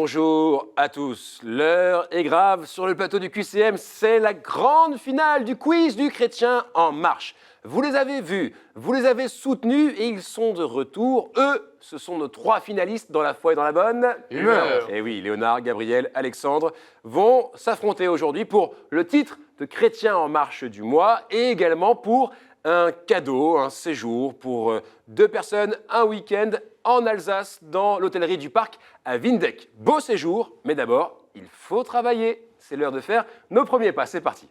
Bonjour à tous. L'heure est grave sur le plateau du QCM. C'est la grande finale du quiz du Chrétien en marche. Vous les avez vus, vous les avez soutenus et ils sont de retour. Eux, ce sont nos 3 finalistes dans la foi et dans la bonne humeur. Et oui, Léonard, Gabriel, Alexandre vont s'affronter aujourd'hui pour le titre de Chrétien en marche du mois et également pour un cadeau, un séjour pour 2 personnes, un week-end en Alsace dans l'hôtellerie du parc à Windeck. Beau séjour, mais d'abord, il faut travailler. C'est l'heure de faire nos premiers pas. C'est parti.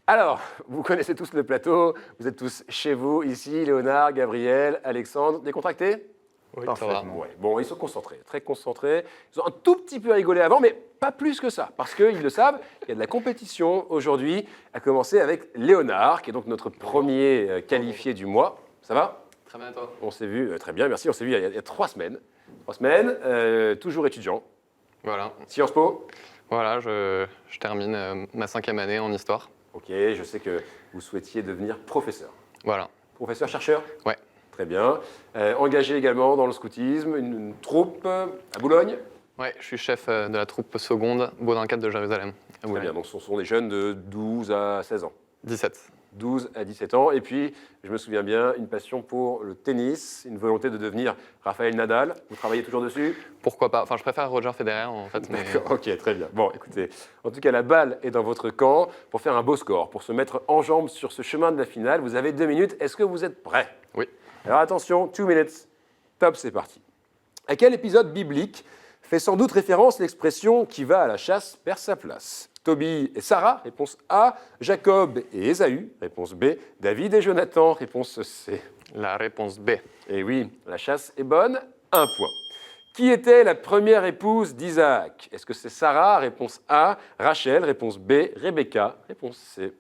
Alors, vous connaissez tous le plateau, vous êtes tous chez vous, ici, Léonard, Gabriel, Alexandre, décontractés ? Oui, Parfait. ça va. Ouais. Bon, ils sont concentrés, très concentrés. Ils ont un tout petit peu rigolé avant, mais pas plus que ça, parce qu'ils le savent, il y a de la compétition aujourd'hui, à commencer avec Léonard, qui est donc notre premier qualifié du mois. Ça va ? Très bien, toi. On s'est vu, très bien, merci, on s'est vu il y a 3 semaines. 3 semaines, toujours étudiant. Voilà, Sciences Po ? voilà je termine ma 5e année en histoire. Ok, je sais que vous souhaitiez devenir professeur. Voilà, Professeur-chercheur ? ouais. Très bien. Engagé également dans le scoutisme, une troupe à Boulogne. Ouais, je suis chef de la troupe seconde Baudin 4 de Jérusalem. À Très Boulogne. bien, donc ce sont des jeunes de 12 à 16 ans. 17. 12 à 17 ans. Et puis, je me souviens bien, une passion pour le tennis, une volonté de devenir Raphaël Nadal. Vous travaillez toujours dessus ? Pourquoi pas? Enfin, je préfère Roger Federer en fait, mais D'accord, ok, très bien. Bon, écoutez, en tout cas, la balle est dans votre camp pour faire un beau score, pour se mettre en jambes sur ce chemin de la finale. Vous avez 2 minutes. Est-ce que vous êtes prêts ? oui. Alors attention, 2 minutes. Top, c'est parti. À quel épisode biblique fait sans doute référence l'expression « qui va à la chasse perd sa place » ? Tobie et Sarah, réponse A. Jacob et Ésaü, réponse B. David et Jonathan, réponse C. La réponse B. Et oui, la chasse est bonne, 1 point. Qui était la première épouse d'Isaac ? Est-ce que c'est Sarah, réponse A. Rachel, réponse B. Rebecca, réponse C.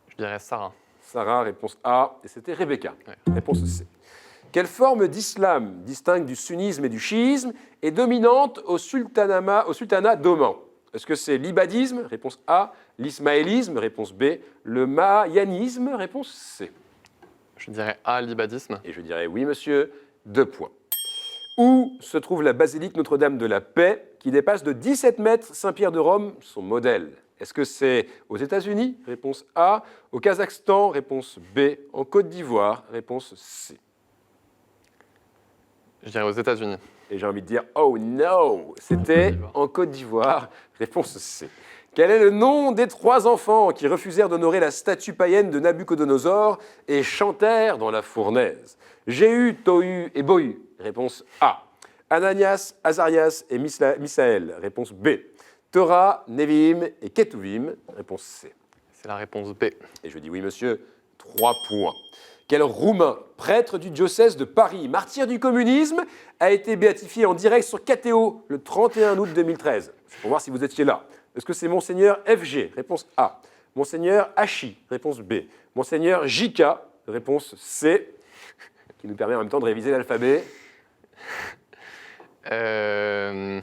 Je dirais Sarah. Sarah, réponse A. Et c'était Rebecca, Ouais. réponse C. Quelle forme d'islam distingue du sunnisme et du chiisme est dominante au sultanat d'Oman ? Est-ce que c'est l'ibadisme ? Réponse A. L'ismaélisme ? Réponse B. Le mahayanisme ? Réponse C. Je dirais A, l'ibadisme. Et je dirais oui, monsieur, 2 points. Où se trouve la basilique Notre-Dame de la Paix, qui dépasse de 17 mètres Saint-Pierre de Rome, son modèle ? Est-ce que c'est aux États-Unis ? Réponse A. Au Kazakhstan ? Réponse B. En Côte d'Ivoire ? Réponse C. Je dirais aux États-Unis. Et j'ai envie de dire, oh no, c'était en Côte d'Ivoire. Réponse C. Quel est le nom des 3 enfants qui refusèrent d'honorer la statue païenne de Nabuchodonosor et chantèrent dans la fournaise ? Jéhu, Tohu et Bohu. Réponse A. Ananias, Azarias et Misaël. Réponse B. Torah, Nevim et Ketuvim. Réponse C. C'est la réponse B. Et je dis oui, monsieur, 3 points. Quel Roumain, prêtre du diocèse de Paris, martyr du communisme, a été béatifié en direct sur KTO le 31 août 2013 ? C'est pour voir si vous étiez là. Est-ce que c'est Monseigneur FG ? Réponse A. Monseigneur Hachi ? Réponse B. Monseigneur JK ? Réponse C. Qui nous permet en même temps de réviser l'alphabet. Je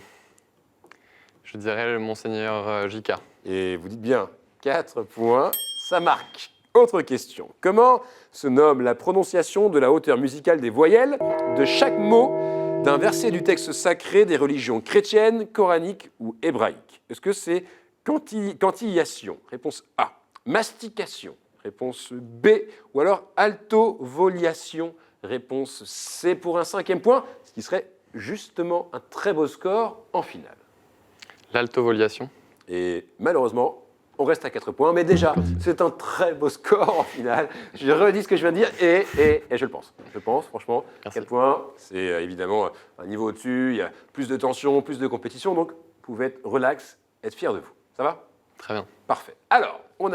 dirais le Monseigneur J.K. Et vous dites bien 4 points, ça marque. Autre question. Comment se nomme la prononciation de la hauteur musicale des voyelles de chaque mot d'un verset du texte sacré des religions chrétiennes, coraniques ou hébraïques ? Est-ce que c'est cantillation ? Réponse A. Mastication ? Réponse B. Ou alors altovoliation ? Réponse C pour un 5e point, ce qui serait justement un très beau score en finale. L'altovoliation. Et malheureusement, on reste à 4 points, mais déjà, c'est un très beau score en finale. Je redis ce que je viens de dire et je le pense. Je pense, franchement, Merci. 4 points, c'est évidemment un niveau au-dessus, il y a plus de tension, plus de compétition, donc vous pouvez être relax, être fier de vous. Ça va ? Très bien. Parfait. Alors, on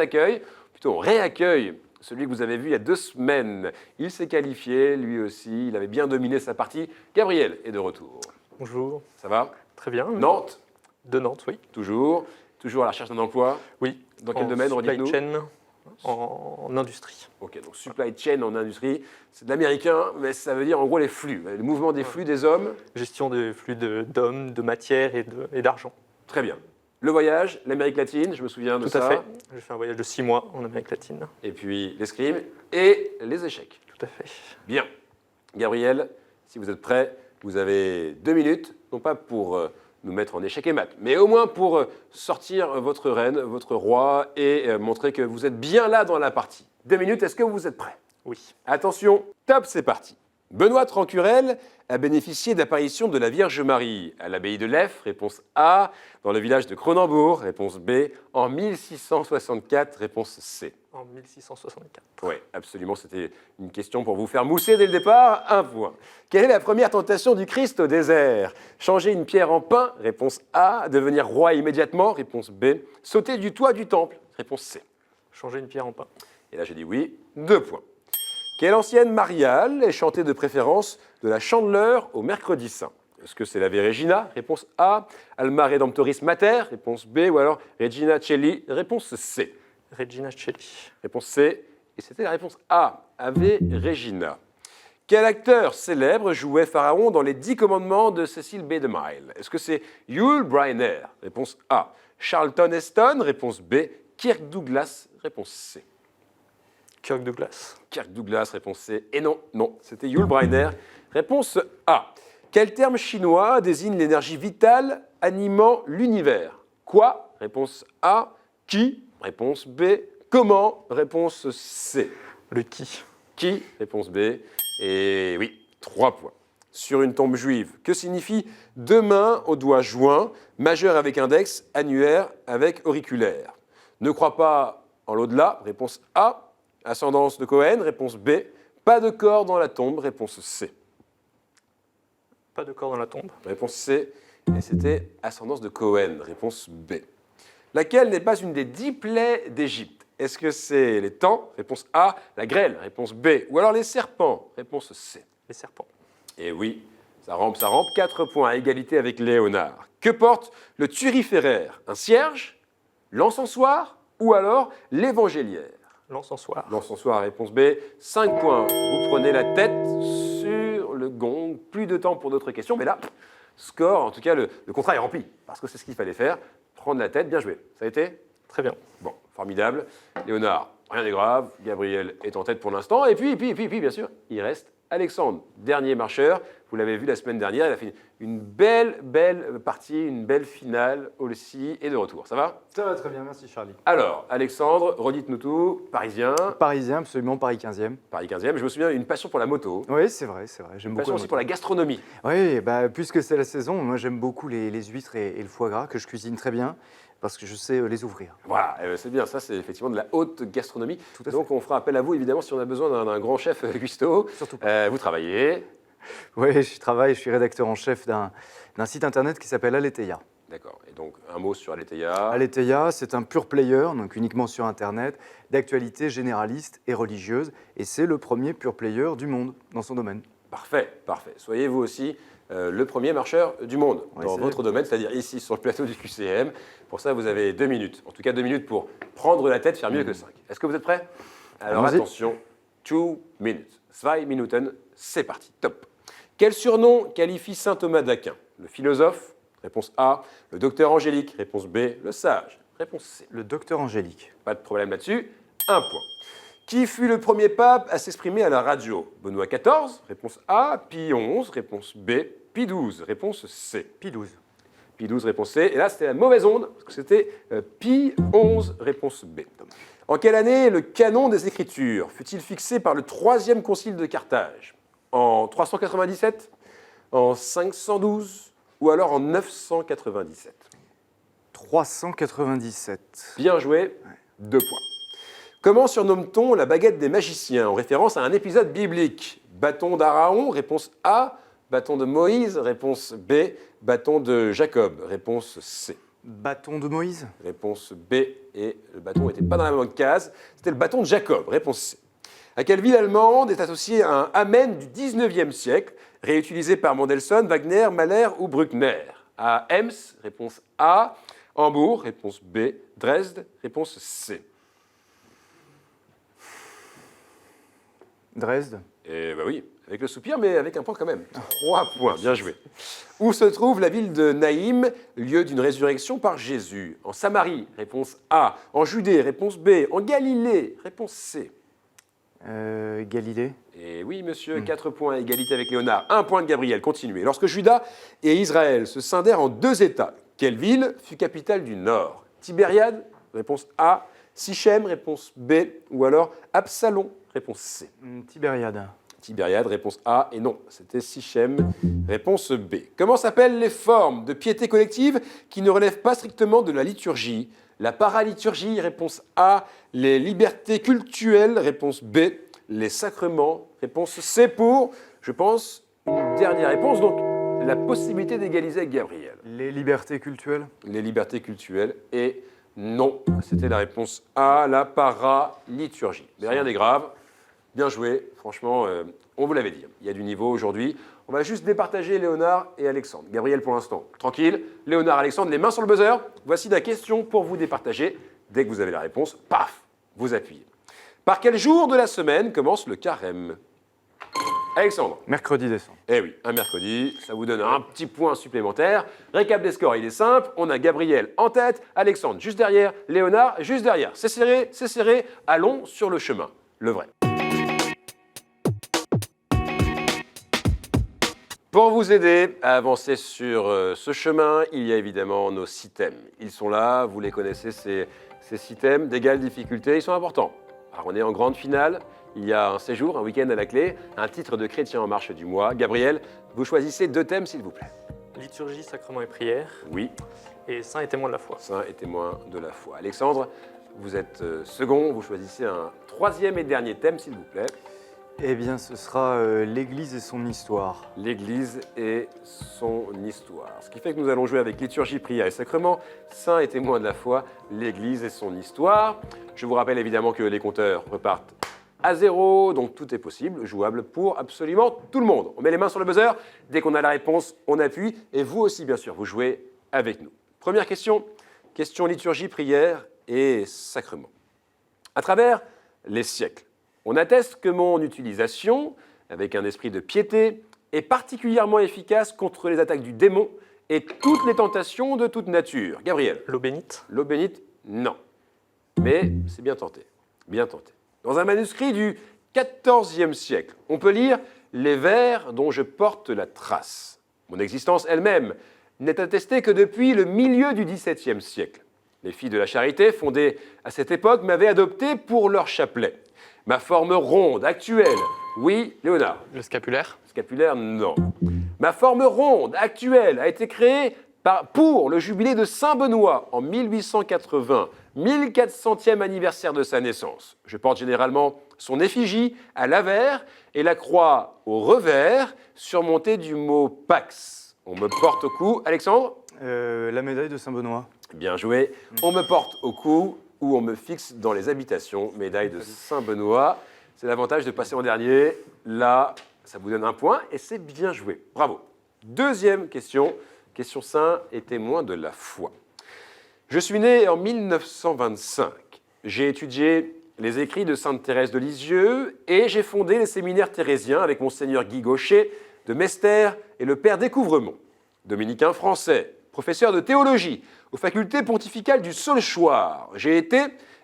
réaccueille celui que vous avez vu il y a 2 semaines. Il s'est qualifié, lui aussi, il avait bien dominé sa partie. Gabriel est de retour. Bonjour. Ça va ? Très bien. Nantes, De Nantes, oui. toujours à la recherche d'un emploi. Oui. Dans quel En domaine, supply redites-nous ? chain, en industrie. Ok, donc supply chain en industrie, c'est de l'américain, mais ça veut dire en gros les flux, le mouvement des flux des hommes. Gestion des flux d'hommes, de matière et d'argent. Très bien. Le voyage, l'Amérique latine, je me souviens de Tout ça. à fait. J'ai fait un voyage de 6 mois en Amérique latine. Et puis l'escrime et les échecs. Tout à fait. Bien. Gabriel, si vous êtes prêt, vous avez 2 minutes, non pas pour nous mettre en échec et mat, mais au moins pour sortir votre reine, votre roi et montrer que vous êtes bien là dans la partie. 2 minutes, est-ce que vous êtes prêts? Oui. Attention, top, c'est parti. Benoît Trancurel a bénéficié d'apparitions de la Vierge Marie à l'abbaye de Leffes, réponse A, dans le village de Cronenbourg, réponse B, en 1664, réponse C. En 1664. Oui, absolument, c'était une question pour vous faire mousser dès le départ, 1 point. Quelle est la première tentation du Christ au désert? Changer une pierre en pain, réponse A, devenir roi immédiatement, réponse B, sauter du toit du temple, réponse C. Changer une pierre en pain. Et là, j'ai dit oui, 2 points. Quelle ancienne mariale est chantée de préférence de la Chandeleur au mercredi saint? Est-ce que c'est l'Ave Regina? Réponse A. Alma Redemptoris Mater? Réponse B. Ou alors Regina Coeli? Réponse C. Regina Coeli. Réponse C. Et c'était la réponse A. Ave Regina. Quel acteur célèbre jouait Pharaon dans les 10 commandements de Cecil B. DeMille? Est-ce que c'est Yul Brynner? Réponse A. Charlton Heston? Réponse B. Kirk Douglas? Réponse C. Kirk Douglas. Kirk Douglas, réponse C. Et non, c'était Yul Brynner. Réponse A. Quel terme chinois désigne l'énergie vitale animant l'univers? Quoi? Réponse A. Qui? Réponse B. Comment? Réponse C. Le qui? Qui? Réponse B. Et oui, 3 points. Sur une tombe juive, que signifie deux mains aux doigts joints, majeur avec index, annulaire avec auriculaire? Ne crois pas en l'au-delà, réponse A. Ascendance de Cohen, réponse B. Pas de corps dans la tombe, réponse C. Pas de corps dans la tombe. Réponse C. Et c'était ascendance de Cohen, réponse B. Laquelle n'est pas une des 10 plaies d'Égypte? Est-ce que c'est les tans? Réponse A. La grêle, réponse B. Ou alors les serpents? Réponse C. Les serpents. Et oui, ça rampe. 4 points à égalité avec Léonard. Que porte le thuriféraire? Un cierge? L'encensoir? Ou alors l'évangéliaire? L'encensoir. L'encensoir, réponse B. 5 points. Vous prenez la tête sur le gong. Plus de temps pour d'autres questions. Mais là, score, en tout cas, le contrat est rempli. Parce que c'est ce qu'il fallait faire. Prendre la tête, bien joué. Ça a été? Très bien. Bon, formidable. Léonard, rien n'est grave. Gabriel est en tête pour l'instant. Et puis, bien sûr, il reste Alexandre, dernier marcheur. Vous l'avez vu la semaine dernière. Il a fait une belle partie, une belle finale aussi et de retour. Ça va? Ça va très bien, merci Charlie. Alors, Alexandre, redites-nous tout. Parisien. Parisien, absolument, Paris 15e. Paris 15e. Je me souviens, une passion pour la moto. Oui, c'est vrai, j'aime Une beaucoup passion la aussi moto. pour la gastronomie. Oui, puisque c'est la saison, moi j'aime beaucoup les huîtres et le foie gras que je cuisine très bien parce que je sais les ouvrir. Voilà, c'est bien. Ça, c'est effectivement de la haute gastronomie. Tout à fait. Donc, on fera appel à vous, évidemment, si on a besoin d'un grand chef cuistot. Surtout Vous travaillez. Oui, je suis rédacteur en chef d'un site internet qui s'appelle Aletheia. D'accord. Et donc, un mot sur Aletheia. Aletheia, c'est un pure player, donc uniquement sur internet, d'actualité généraliste et religieuse, et c'est le premier pure player du monde dans son domaine. Parfait. Soyez vous aussi le premier marcheur du monde Ouais, dans c'est votre domaine, c'est-à-dire ici sur le plateau du QCM. Pour ça, vous avez 2 minutes. En tout cas, 2 minutes pour prendre la tête, faire mieux que 5. Est-ce que vous êtes prêts? Alors Allons-y. attention, 2 minutes. 2 Minuten, c'est parti. Top. Quel surnom qualifie saint Thomas d'Aquin? Le philosophe? Réponse A. Le docteur angélique? Réponse B. Le sage? Réponse C. Le docteur Angélique. Pas de problème là-dessus. 1 point. Qui fut le premier pape à s'exprimer à la radio? Benoît XIV? Réponse A. Pie XI? Réponse B. Pie XII? Réponse C. Pie 12. Pie XII, réponse C. Et là, c'était la mauvaise onde, parce que c'était Pie XI, réponse B. En quelle année le canon des Écritures fut-il fixé par le 3e concile de Carthage? En 397? En 512? Ou alors en 997? 397. Bien joué, 2 points. Comment surnomme-t-on la baguette des magiciens en référence à un épisode biblique? Bâton d'Araon, réponse A. Bâton de Moïse, réponse B. Bâton de Jacob, réponse C. Bâton de Moïse. Réponse B. Et le bâton n'était pas dans la bonne case. C'était le bâton de Jacob, réponse C. À quelle ville allemande est associé un Amen du 19e siècle, réutilisé par Mendelssohn, Wagner, Mahler ou Bruckner? À Ems, réponse A. Hambourg, réponse B. Dresde, réponse C. Dresde. Et bah oui, avec le soupir, mais avec un point quand même. 3 points, bien joué. Où se trouve la ville de Naïm, lieu d'une résurrection par Jésus? En Samarie, réponse A. En Judée, réponse B. En Galilée, réponse C. Galilée. Et oui, monsieur, 4 points à égalité avec Léonard. 1 point de Gabriel, continuez. Lorsque Juda et Israël se scindèrent en 2 États, quelle ville fut capitale du Nord? Tibériade, réponse A. Sichem, réponse B. Ou alors Absalom, réponse C. Tibériade. Tibériade, réponse A. Et non, c'était Sichem, réponse B. Comment s'appellent les formes de piété collective qui ne relèvent pas strictement de la liturgie? La paraliturgie, réponse A. Les libertés cultuelles, réponse B. Les sacrements, réponse C pour, je pense, une dernière réponse. Donc, la possibilité d'égaliser avec Gabriel. Les libertés cultuelles. Les libertés cultuelles et non, c'était la réponse A, la paraliturgie. Mais rien n'est grave, bien joué, franchement, on vous l'avait dit, il y a du niveau aujourd'hui. On va juste départager Léonard et Alexandre. Gabriel pour l'instant, tranquille. Léonard, Alexandre, les mains sur le buzzer. Voici la question pour vous départager. Dès que vous avez la réponse, paf, vous appuyez. Par quel jour de la semaine commence le carême? Alexandre. Mercredi décembre. Eh oui, un mercredi, ça vous donne un petit point supplémentaire. Récap des scores, il est simple. On a Gabriel en tête, Alexandre juste derrière, Léonard juste derrière. C'est serré, allons sur le chemin, le vrai. Pour vous aider à avancer sur ce chemin, il y a évidemment nos 6 thèmes. Ils sont là, vous les connaissez, ces 6 thèmes d'égale difficulté, ils sont importants. Alors on est en grande finale. Il y a un séjour, un week-end à la clé, un titre de chrétien en marche du mois. Gabriel, vous choisissez 2 thèmes, s'il vous plaît. Liturgie, sacrement et prière. Oui. Et saint et témoin de la foi. Saint et témoin de la foi. Alexandre, vous êtes second, vous choisissez un 3e et dernier thème, s'il vous plaît. Eh bien, ce sera l'Église et son histoire. L'Église et son histoire. Ce qui fait que nous allons jouer avec liturgie, prière et sacrement, saint et témoin de la foi, l'Église et son histoire. Je vous rappelle évidemment que les compteurs repartent à 0, donc tout est possible, jouable pour absolument tout le monde. On met les mains sur le buzzer, dès qu'on a la réponse, on appuie, et vous aussi, bien sûr, vous jouez avec nous. Première question, question liturgie, prière et sacrement. À travers les siècles, on atteste que mon utilisation, avec un esprit de piété, est particulièrement efficace contre les attaques du démon et toutes les tentations de toute nature. Gabriel. L'eau bénite. L'eau bénite, non. Mais c'est bien tenté, bien tenté. Dans un manuscrit du XIVe siècle, on peut lire « Les vers dont je porte la trace ». Mon existence elle-même n'est attestée que depuis le milieu du XVIIe siècle. Les filles de la Charité, fondées à cette époque, m'avaient adopté pour leur chapelet. Ma forme ronde, actuelle, oui, Léonard. Le scapulaire. Scapulaire, non. Ma forme ronde, actuelle, a été créée pour le jubilé de Saint-Benoît en 1880, 1400e anniversaire de sa naissance. Je porte généralement son effigie à l'avers et la croix au revers, surmontée du mot Pax. On me porte au cou, Alexandre? La médaille de Saint-Benoît. Bien joué. On me porte au cou ou on me fixe dans les habitations, médaille de Saint-Benoît. C'est l'avantage de passer en dernier. Là, ça vous donne un point et c'est bien joué. Bravo. Deuxième question. Question saint et témoin de la foi. Je suis né en 1925. J'ai étudié les écrits de sainte Thérèse de Lisieux et j'ai fondé les séminaires thérésiens avec monseigneur Guy Gaucher de Mester et le père Découvremont. Dominicain français, professeur de théologie aux facultés pontificales du Saulchoir. J'ai été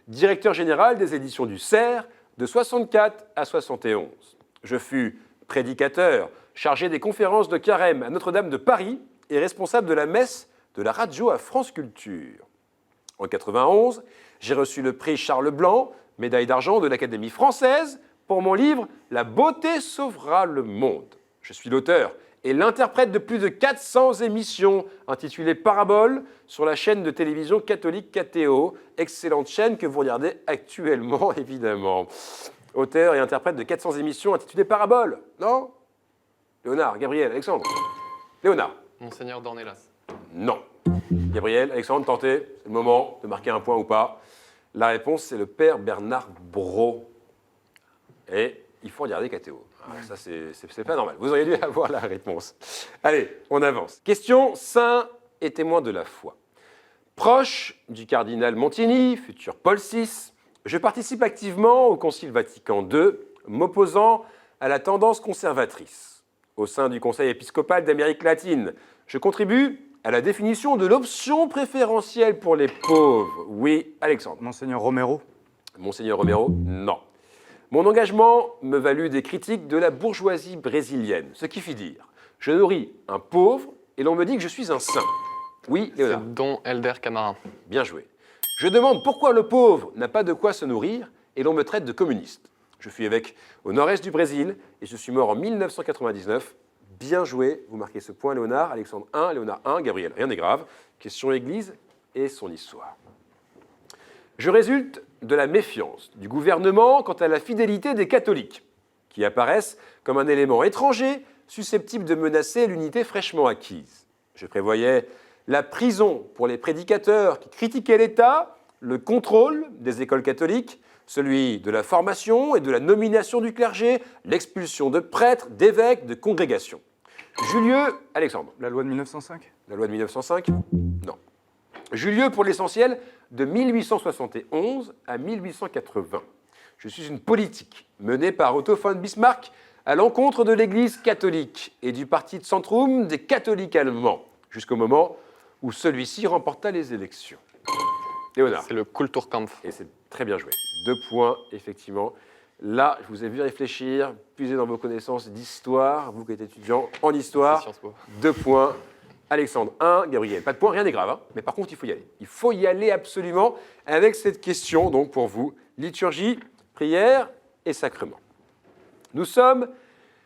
directeur général des éditions du Cerf de 64 à 71. Je fus prédicateur, chargé des conférences de carême à Notre-Dame de Paris et responsable de la messe de la radio à France Culture. En 91, j'ai reçu le prix Charles Blanc, médaille d'argent de l'Académie française, pour mon livre « La beauté sauvera le monde ». Je suis l'auteur et l'interprète de plus de 400 émissions intitulées Paraboles sur la chaîne de télévision catholique KTO, excellente chaîne que vous regardez actuellement, évidemment. Auteur et interprète de 400 émissions intitulées Paraboles, non? Léonard, Gabriel, Alexandre. Léonard. Monseigneur d'Ornelas. Non. Gabriel, Alexandre, tentez, c'est le moment de marquer un point ou pas. La réponse, c'est le père Bernard Brault. Et il faut regarder KTO. Ah, ça, c'est pas normal. Vous auriez dû avoir la réponse. Allez, on avance. Question saint et témoin de la foi. Proche du cardinal Montini, futur Paul VI, je participe activement au Concile Vatican II, m'opposant à la tendance conservatrice. Au sein du Conseil épiscopal d'Amérique latine, je contribue à la définition de l'option préférentielle pour les pauvres. Oui, Alexandre. Monseigneur Romero. Monseigneur Romero, non. Mon engagement me valut des critiques de la bourgeoisie brésilienne, ce qui fit dire « Je nourris un pauvre et l'on me dit que je suis un saint ». Oui, Léonard. C'est Don Helder Camara. Bien joué. Je demande pourquoi le pauvre n'a pas de quoi se nourrir et l'on me traite de communiste. Je fus évêque au nord-est du Brésil et je suis mort en 1999. Bien joué, vous marquez ce point, Léonard. Alexandre 1, Léonard 1, Gabriel, rien n'est grave. Question Église et son histoire. Je résulte de la méfiance du gouvernement quant à la fidélité des catholiques, qui apparaissent comme un élément étranger susceptible de menacer l'unité fraîchement acquise. Je prévoyais la prison pour les prédicateurs qui critiquaient l'État, le contrôle des écoles catholiques, celui de la formation et de la nomination du clergé, l'expulsion de prêtres, d'évêques, de congrégations. J'eus lieu, Alexandre, La loi de 1905 la loi de 1905 Non. J'eus lieu pour l'essentiel de 1871 à 1880. Je suis une politique menée par Otto von Bismarck à l'encontre de l'Église catholique et du parti de Centrum des catholiques allemands, jusqu'au moment où celui-ci remporta les élections. Léonard. C'est le Kulturkampf. Et c'est très bien joué. 2 points, effectivement. Là, je vous ai vu réfléchir, puiser dans vos connaissances d'histoire, vous qui êtes étudiant en C'est histoire. Sciences Po. 2 points. Alexandre 1, Gabriel. Pas de points, rien n'est grave. Hein. Mais par contre, il faut y aller. Il faut y aller absolument avec cette question, donc pour vous, liturgie, prière et sacrement. Nous sommes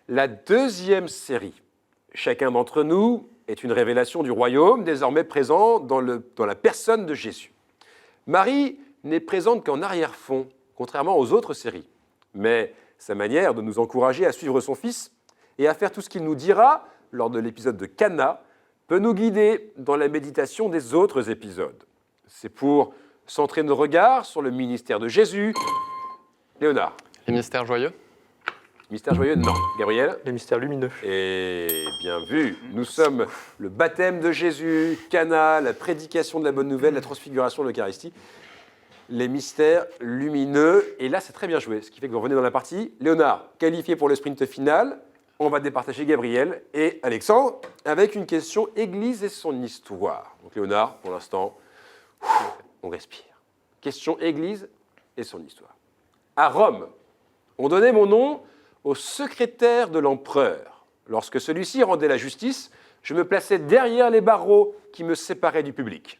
la 2e série. Chacun d'entre nous est une révélation du royaume, désormais présent dans la personne de Jésus. Marie n'est présente qu'en arrière-fond, contrairement aux autres séries. Mais sa manière de nous encourager à suivre son Fils et à faire tout ce qu'il nous dira lors de l'épisode de Cana peut nous guider dans la méditation des autres épisodes. C'est pour centrer nos regards sur le ministère de Jésus. Léonard. Les mystères joyeux. Mystère joyeux, non. Gabriel. Les mystères lumineux. Et bien vu, nous sommes le baptême de Jésus, Cana, la prédication de la bonne nouvelle, la transfiguration de l'Eucharistie, les mystères lumineux. Et là, c'est très bien joué, ce qui fait que vous revenez dans la partie. Léonard, qualifié pour le sprint final. On va départager Gabriel et Alexandre avec une question Église et son histoire. Donc Léonard, pour l'instant, on respire. Question Église et son histoire. À Rome, on donnait mon nom au secrétaire de l'empereur. Lorsque celui-ci rendait la justice, je me plaçais derrière les barreaux qui me séparaient du public.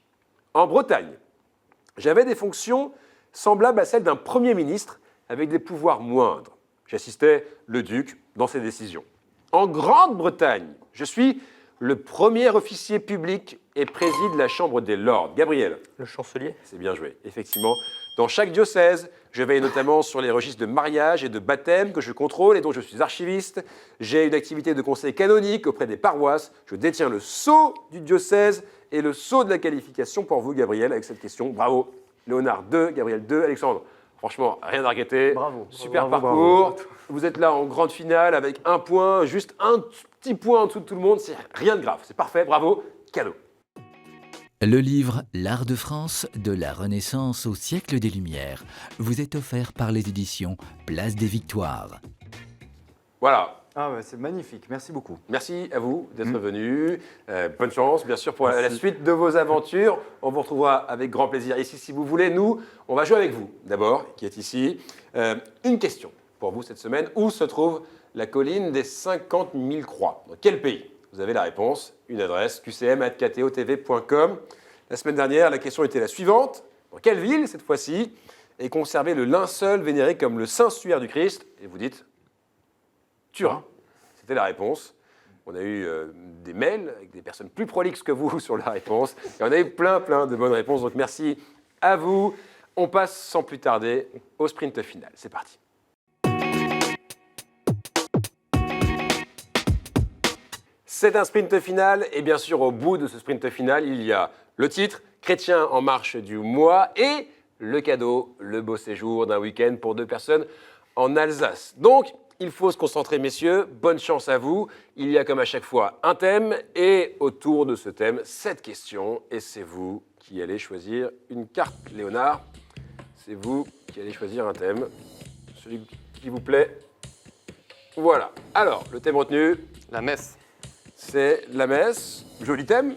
En Bretagne, j'avais des fonctions semblables à celles d'un Premier ministre avec des pouvoirs moindres. J'assistais le duc dans ses décisions. En Grande-Bretagne, je suis le premier officier public et préside la Chambre des Lords. Gabriel. Le chancelier. C'est bien joué, effectivement. Dans chaque diocèse, je veille notamment sur les registres de mariage et de baptême que je contrôle et dont je suis archiviste. J'ai une activité de conseil canonique auprès des paroisses. Je détiens le sceau du diocèse et le sceau de la qualification pour vous, Gabriel, avec cette question. Bravo. Léonard 2, Gabriel 2, Alexandre. Franchement, rien à regretter. Bravo. Super Bravo, parcours. bravo. Vous êtes là en grande finale avec 1 point, juste un petit point en dessous de tout le monde. C'est rien de grave. C'est parfait. Bravo. Cadeau. Le livre L'Art de France, de la Renaissance au siècle des Lumières, vous est offert par les éditions Place des Victoires. Voilà. Ah ouais, c'est magnifique, merci beaucoup. Merci à vous d'être venus. Bonne chance, bien sûr, pour la Merci. suite de vos aventures. On vous retrouvera avec grand plaisir ici si vous voulez. Nous, on va jouer avec vous, d'abord, qui est ici. Une question pour vous cette semaine. Où se trouve la colline des 50 000 croix? Dans quel pays? Vous avez la réponse, une adresse, qcm@ktotv.com. La semaine dernière, la question était la suivante. Dans quelle ville, cette fois-ci, est conservé le linceul vénéré comme le Saint-Suaire du Christ? Et vous dites Turin. C'était la réponse. On a eu des mails avec des personnes plus prolixes que vous sur la réponse. Et on a eu plein de bonnes réponses. Donc merci à vous. On passe sans plus tarder au sprint final. C'est parti. C'est un sprint final. Et bien sûr, au bout de ce sprint final, il y a le titre, Chrétien en marche du mois, et le cadeau, le beau séjour d'un week-end pour 2 personnes en Alsace. Donc, il faut se concentrer, messieurs. Bonne chance à vous. Il y a comme à chaque fois un thème et autour de ce thème, 7 questions. Et c'est vous qui allez choisir une carte, Léonard. C'est vous qui allez choisir un thème. Celui qui vous plaît. Voilà. Alors, le thème retenu, La messe. c'est la messe. Joli thème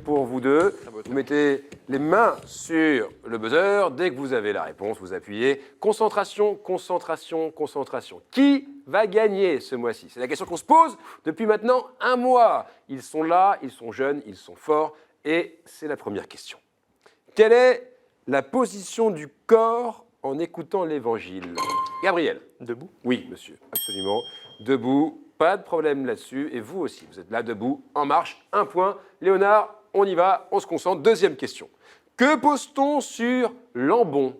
pour vous deux. Très beau Vous thème. mettez les mains sur le buzzer. Dès que vous avez la réponse, vous appuyez. Concentration, concentration, concentration. Qui va gagner ce mois-ci? C'est la question qu'on se pose depuis maintenant un mois. Ils sont là, ils sont jeunes, ils sont forts. Et c'est la première question. Quelle est la position du corps en écoutant l'évangile? Gabriel. Debout. Oui, monsieur, absolument. Debout, pas de problème là-dessus. Et vous aussi, vous êtes là debout, en marche, un point. Léonard, on y va, on se concentre. Deuxième question. Que pose-t-on sur l'ambon?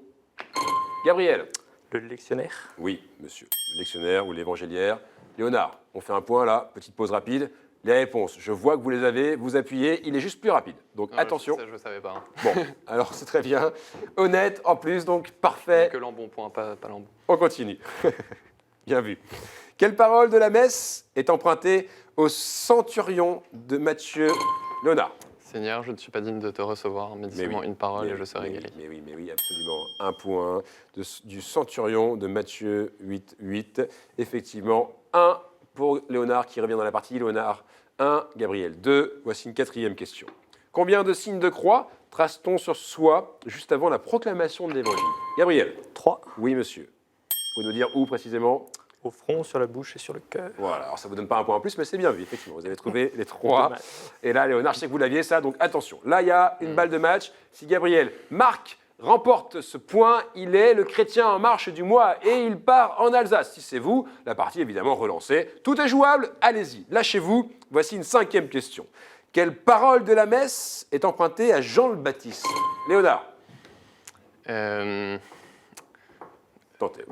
Gabriel. Le lectionnaire. Oui, monsieur. Le lectionnaire ou l'évangéliaire. Léonard, on fait un point là, petite pause rapide. Les réponses, je vois que vous les avez, vous appuyez, il est juste plus rapide. Donc Non, attention. Ça, je ne savais pas. Hein. Bon, alors c'est très bien. Honnête en plus, donc parfait. Que l'embonpoint, pas l'embon. On continue. Bien vu. Quelle parole de la messe est empruntée au centurion de Matthieu? Léonard. Seigneur, je ne suis pas digne de te recevoir, mais dis-moi une parole et je serai guéri. Mais oui, absolument. Un point du centurion de Matthieu 8. Effectivement, 1 pour Léonard qui revient dans la partie. Léonard, 1, Gabriel 2. Voici une quatrième question. Combien de signes de croix trace-t-on sur soi juste avant la proclamation de l'évangile? Gabriel. 3. Oui, monsieur. Vous pouvez nous dire où précisément? Au front, sur la bouche et sur le cœur. Voilà, alors ça ne vous donne pas un point en plus, mais c'est bien vu, effectivement. Vous avez trouvé les 3. Dommage. Et là, Léonard, je sais que vous l'aviez, ça, donc attention. Là, il y a une balle de match. Si Gabriel remporte ce point, il est le chrétien en marche du mois et il part en Alsace. Si c'est vous, la partie évidemment relancée. Tout est jouable, allez-y, lâchez-vous. Voici une 5e question. Quelle parole de la messe est empruntée à Jean le Baptiste? Léonard, tentez.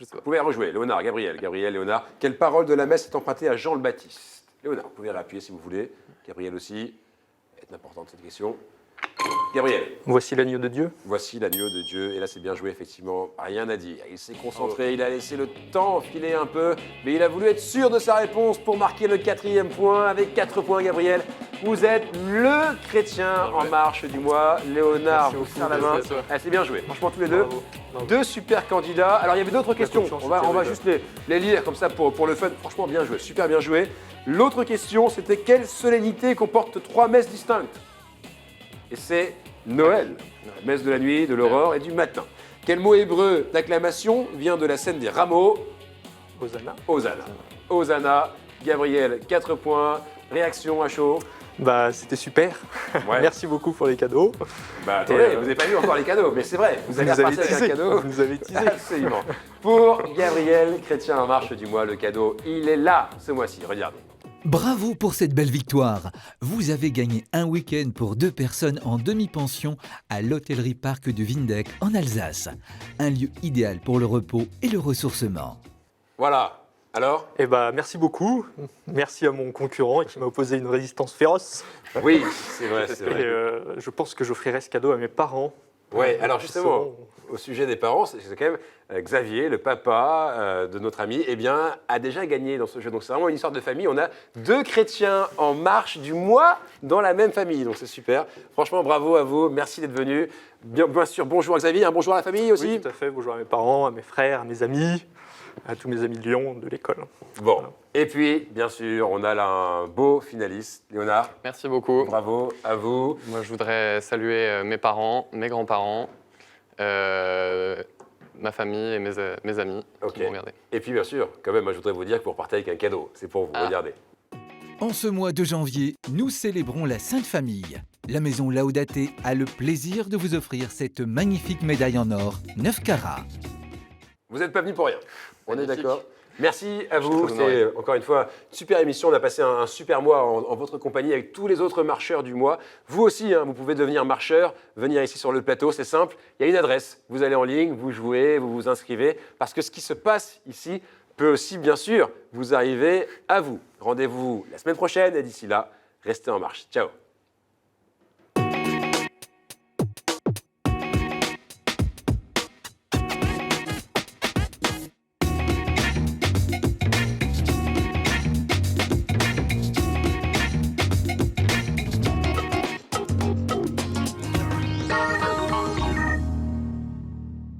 Je sais pas. Vous pouvez rejouer. Léonard, Gabriel, Léonard. Quelle parole de la messe est empruntée à Jean le Baptiste? Léonard, vous pouvez réappuyer si vous voulez. Gabriel aussi. C'est importante cette question. Gabriel. Voici l'agneau de Dieu. Voici l'agneau de Dieu. Et là, c'est bien joué, effectivement. Rien à dire. Il s'est concentré, il a laissé le temps filer un peu, mais il a voulu être sûr de sa réponse pour marquer le 4e point. Avec 4 points, Gabriel, vous êtes le chrétien en marche du mois. Léonard, Merci vous beaucoup. serre la main. Merci à toi. Ah, c'est bien joué. Franchement, tous les deux. Bravo. Bravo. Deux super candidats. Alors, il y avait d'autres questions. confiance, On va c'était juste les lire comme ça pour le fun. Franchement, bien joué. Super bien joué. L'autre question, c'était quelle solennité comporte 3 messes distinctes? Et c'est Noël. La messe de la nuit, de l'aurore et du matin. Quel mot hébreu d'acclamation vient de la scène des rameaux? Hosanna. Hosanna. Hosanna. Gabriel, 4 points. Réaction à chaud. Bah, c'était super. Ouais. Merci beaucoup pour les cadeaux. Bah attendez, vous n'avez pas vu encore les cadeaux, mais c'est vrai. Vous allez nous avez repartir avec un teasé. cadeau. Vous nous avez teasé. Absolument. Pour Gabriel, chrétien en marche du mois, le cadeau, il est là ce mois-ci. Regardez. Bravo pour cette belle victoire. Vous avez gagné un week-end pour 2 personnes en demi-pension à l'hôtellerie Parc de Windeck en Alsace. Un lieu idéal pour le repos et le ressourcement. Voilà. Alors? Eh bah, merci beaucoup. Merci à mon concurrent qui m'a opposé une résistance féroce. Oui, c'est vrai, c'est Et vrai. je pense que j'offrirai ce cadeau à mes parents. Ouais, alors justement, Seront- au sujet des parents, c'est quand même Xavier, le papa de notre ami, eh bien, a déjà gagné dans ce jeu. Donc c'est vraiment une histoire de famille. On a 2 chrétiens en marche du mois dans la même famille. Donc c'est super. Franchement, bravo à vous. Merci d'être venus. Bien sûr, bonjour à Xavier, bonjour à la famille aussi. Oui, tout à fait. Bonjour à mes parents, à mes frères, à mes amis, à tous mes amis de Lyon, de l'école. Bon. Voilà. Et puis, bien sûr, on a là un beau finaliste. Léonard, Merci beaucoup. bravo à vous. Moi, je voudrais saluer mes parents, mes grands-parents, ma famille et mes amis Ok. qui m'ont regardé. Et puis, bien sûr, quand même, moi, je voudrais vous dire que vous repartez avec un cadeau. C'est pour vous. Ah. Regardez. En ce mois de janvier, nous célébrons la Sainte Famille. La maison Laudate a le plaisir de vous offrir cette magnifique médaille en or 9 carats. Vous n'êtes pas venu pour rien. On est Magnifique. d'accord. Merci à Je suis vous. très C'est honoré. encore une fois une super émission. On a passé un super mois en votre compagnie avec tous les autres marcheurs du mois. Vous aussi, hein, vous pouvez devenir marcheur, venir ici sur le plateau. C'est simple. Il y a une adresse. Vous allez en ligne, vous jouez, vous vous inscrivez. Parce que ce qui se passe ici peut aussi, bien sûr, vous arriver à vous. Rendez-vous la semaine prochaine et d'ici là, restez en marche. Ciao.